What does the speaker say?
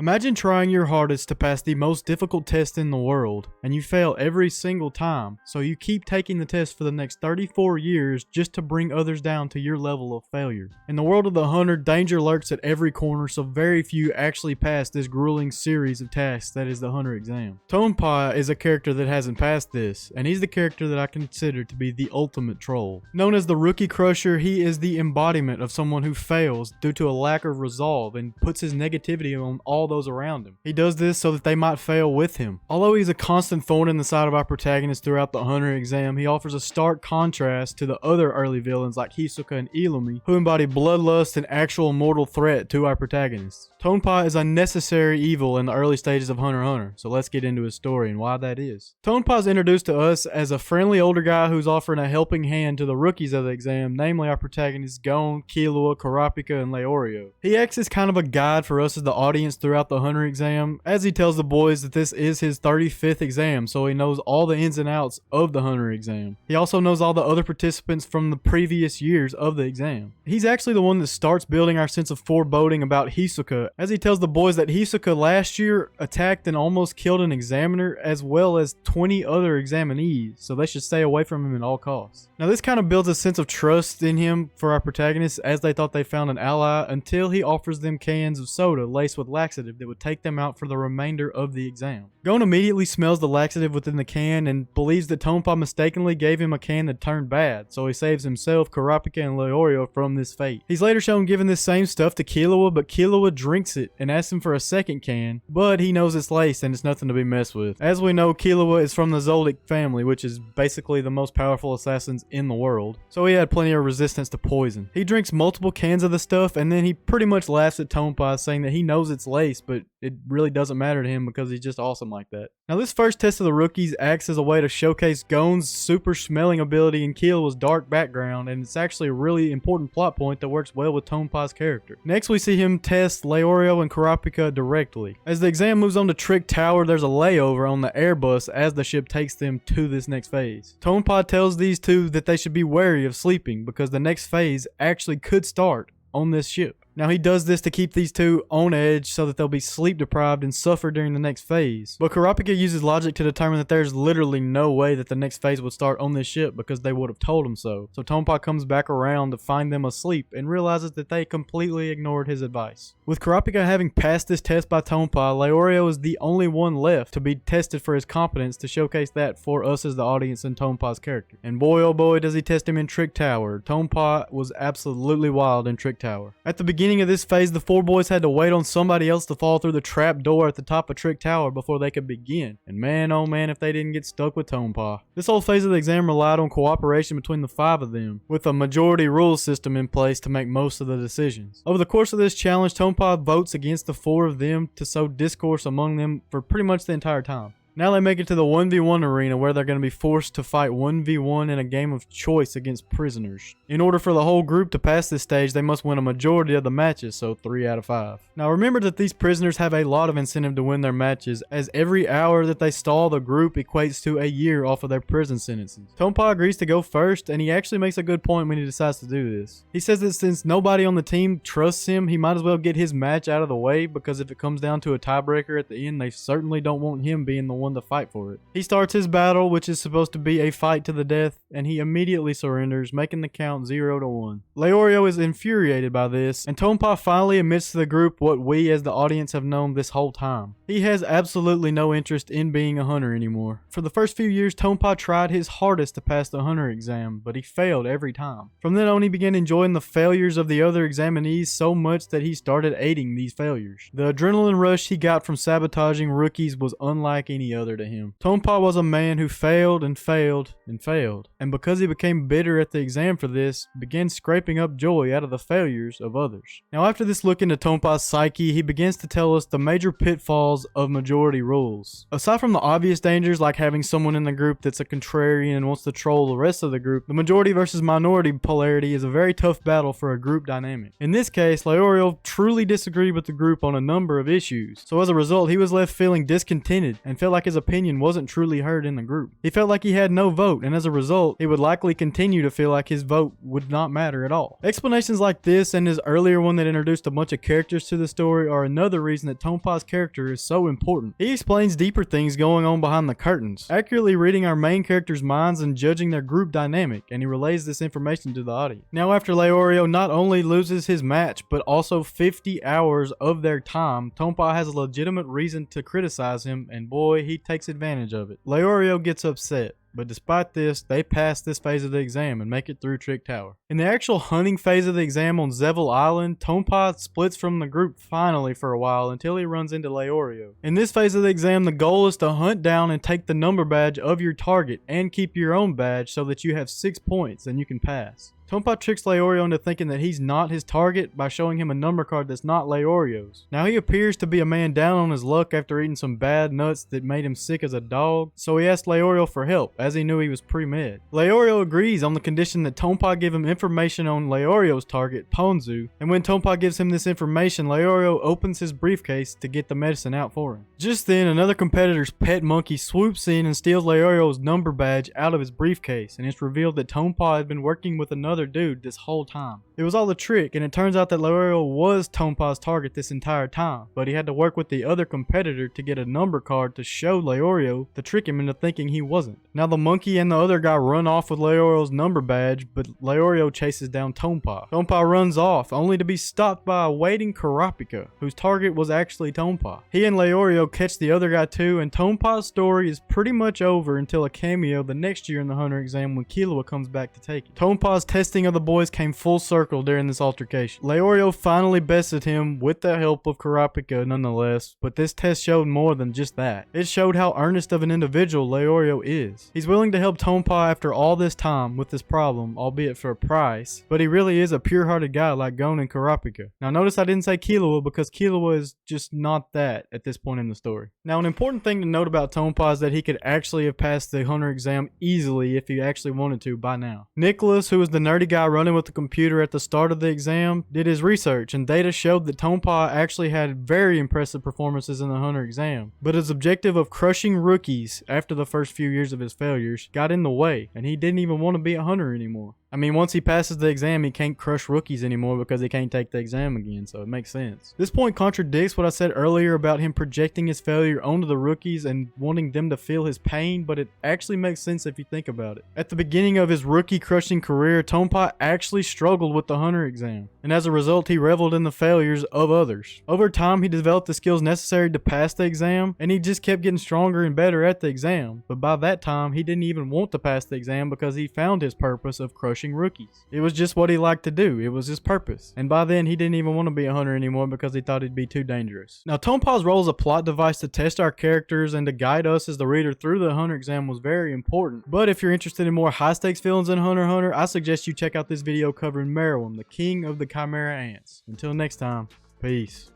Imagine trying your hardest to pass the most difficult test in the world, and you fail every single time, so you keep taking the test for the next 34 years just to bring others down to your level of failure. In the world of the hunter, danger lurks at every corner, so very few actually pass this grueling series of tasks that is the hunter exam. Tonpa is a character that hasn't passed this, and he's the character that I consider to be the ultimate troll. Known as the Rookie Crusher, he is the embodiment of someone who fails due to a lack of resolve and puts his negativity on all those around him. He does this so that they might fail with him. Although he's a constant thorn in the side of our protagonist throughout the hunter exam, he offers a stark contrast to the other early villains like Hisoka and Illumi, who embody bloodlust and actual mortal threat to our protagonists. Tonpa is a necessary evil in the early stages of Hunter x Hunter, so let's get into his story and why that is. Tonpa is introduced to us as a friendly older guy who's offering a helping hand to the rookies of the exam, namely our protagonists Gon, Killua, Kurapika, and Leorio. He acts as kind of a guide for us as the audience throughout the hunter exam, as he tells the boys that this is his 35th exam, so he knows all the ins and outs of the hunter exam. He also knows all the other participants from the previous years of the exam. He's actually the one that starts building our sense of foreboding about Hisoka, as he tells the boys that Hisoka last year attacked and almost killed an examiner as well as 20 other examinees, so they should stay away from him at all costs. Now this kind of builds a sense of trust in him for our protagonists, as they thought they found an ally until he offers them cans of soda laced with laxative that would take them out for the remainder of the exam. Gon immediately smells the laxative within the can and believes that Tonpa mistakenly gave him a can that turned bad, so he saves himself, Kurapika, and Leorio from this fate. He's later shown giving this same stuff to Killua, but Killua drinks it and asks him for a second can, but he knows it's laced and it's nothing to be messed with. As we know, Killua is from the Zoldyck family, which is basically the most powerful assassins in the world, so he had plenty of resistance to poison. He drinks multiple cans of the stuff and then he pretty much laughs at Tonpa, saying that he knows it's laced, but it really doesn't matter to him because he's just awesome like that. Now this first test of the rookies acts as a way to showcase Gon's super smelling ability and Killua's dark background, and it's actually a really important plot point that works well with Tonpa's character. Next we see him test Leorio and Kurapika directly. As the exam moves on to Trick Tower, there's a layover on the Airbus as the ship takes them to this next phase. Tonpa tells these two that they should be wary of sleeping because the next phase actually could start on this ship. Now he does this to keep these two on edge so that they'll be sleep deprived and suffer during the next phase. But Kurapika uses logic to determine that there's literally no way that the next phase would start on this ship because they would have told him so. So Tonpa comes back around to find them asleep and realizes that they completely ignored his advice. With Kurapika having passed this test by Tonpa, Leorio is the only one left to be tested for his competence to showcase that for us as the audience in Tonpa's character. And boy oh boy does he test him in Trick Tower. Tonpa was absolutely wild in Trick Tower. At the beginning of this phase, the four boys had to wait on somebody else to fall through the trap door at the top of Trick Tower before they could begin. And man oh man if they didn't get stuck with Tonpa. This whole phase of the exam relied on cooperation between the 5 of them, with a majority rule system in place to make most of the decisions. Over the course of this challenge, Tonpa votes against the 4 of them to sow discourse among them for pretty much the entire time. Now they make it to the 1v1 arena where they're going to be forced to fight 1v1 in a game of choice against prisoners. In order for the whole group to pass this stage, they must win a majority of the matches, so 3 out of 5. Now remember that these prisoners have a lot of incentive to win their matches, as every hour that they stall the group equates to a year off of their prison sentences. Tonpa agrees to go first, and he actually makes a good point when he decides to do this. He says that since nobody on the team trusts him, he might as well get his match out of the way, because if it comes down to a tiebreaker at the end, they certainly don't want him being the one to fight for it. He starts his battle, which is supposed to be a fight to the death, and he immediately surrenders, making the count 0-1. Leorio is infuriated by this, and Tonpa finally admits to the group what we as the audience have known this whole time. He has absolutely no interest in being a hunter anymore. For the first few years, Tonpa tried his hardest to pass the hunter exam, but he failed every time. From then on, he began enjoying the failures of the other examinees so much that he started aiding these failures. The adrenaline rush he got from sabotaging rookies was unlike any other to him. Tonpa was a man who failed and failed and failed, and because he became bitter at the exam for this, began scraping up joy out of the failures of others. Now after this look into Tonpa's psyche, he begins to tell us the major pitfalls of majority rules. Aside from the obvious dangers like having someone in the group that's a contrarian and wants to troll the rest of the group, the majority versus minority polarity is a very tough battle for a group dynamic. In this case, Leorio truly disagreed with the group on a number of issues, so as a result he was left feeling discontented and felt like like his opinion wasn't truly heard in the group. He felt like he had no vote, and as a result, he would likely continue to feel like his vote would not matter at all. Explanations like this and his earlier one that introduced a bunch of characters to the story are another reason that Tonpa's character is so important. He explains deeper things going on behind the curtains, accurately reading our main characters' minds and judging their group dynamic, and he relays this information to the audience. Now after Leorio not only loses his match, but also 50 hours of their time, Tonpa has a legitimate reason to criticize him, and boy, he takes advantage of it. Leorio gets upset, but despite this, they pass this phase of the exam and make it through Trick Tower. In the actual hunting phase of the exam on Zevel Island, Tonpa splits from the group finally for a while until he runs into Leorio. In this phase of the exam, the goal is to hunt down and take the number badge of your target and keep your own badge so that you have 6 points and you can pass. Tonpa tricks Leorio into thinking that he's not his target by showing him a number card that's not Leorio's. Now he appears to be a man down on his luck after eating some bad nuts that made him sick as a dog, so he asked Leorio for help as he knew he was pre-med. Leorio agrees on the condition that Tonpa give him information on Leorio's target, Ponzu, and when Tonpa gives him this information, Leorio opens his briefcase to get the medicine out for him. Just then, another competitor's pet monkey swoops in and steals Leorio's number badge out of his briefcase, and it's revealed that Tonpa had been working with another dude this whole time. It was all a trick, and it turns out that Leorio was Tonpa's target this entire time, but he had to work with the other competitor to get a number card to show Leorio to trick him into thinking he wasn't. Now the monkey and the other guy run off with Leorio's number badge, but Leorio chases down Tonpa. Tonpa runs off, only to be stopped by a waiting Kurapika, whose target was actually Tonpa. He and Leorio catch the other guy too, and Tonpa's story is pretty much over until a cameo the next year in the Hunter exam when Killua comes back to take it. Tonpa's testing of the boys came full circle during this altercation. Leorio finally bested him with the help of Kurapika nonetheless, but this test showed more than just that. It showed how earnest of an individual Leorio is. He's willing to help Tonpa after all this time with this problem, albeit for a price, but he really is a pure-hearted guy like Gon and Kurapika. Now notice I didn't say Killua because Killua is just not that at this point in the story. Now an important thing to note about Tonpa is that he could actually have passed the Hunter exam easily if he actually wanted to by now. Nicholas, who was the nerdy guy running with the computer at the start of the exam, did his research and data showed that Tonpa actually had very impressive performances in the Hunter exam, but his objective of crushing rookies after the first few years of his failures got in the way, and he didn't even want to be a hunter anymore. I mean, once he passes the exam, he can't crush rookies anymore because he can't take the exam again, so it makes sense. This point contradicts what I said earlier about him projecting his failure onto the rookies and wanting them to feel his pain, but it actually makes sense if you think about it. At the beginning of his rookie crushing career, Tonpa actually struggled with the Hunter exam, and as a result, he reveled in the failures of others. Over time, he developed the skills necessary to pass the exam, and he just kept getting stronger and better at the exam, but by that time, he didn't even want to pass the exam because he found his purpose of crushing rookies. It was just what he liked to do. It was his purpose. And by then, he didn't even want to be a hunter anymore because he thought he'd be too dangerous. Now, Tonpa's role as a plot device to test our characters and to guide us as the reader through the Hunter exam was very important. But if you're interested in more high-stakes villains in Hunter x Hunter, I suggest you check out this video covering Merowim, the king of the Chimera Ants. Until next time, peace.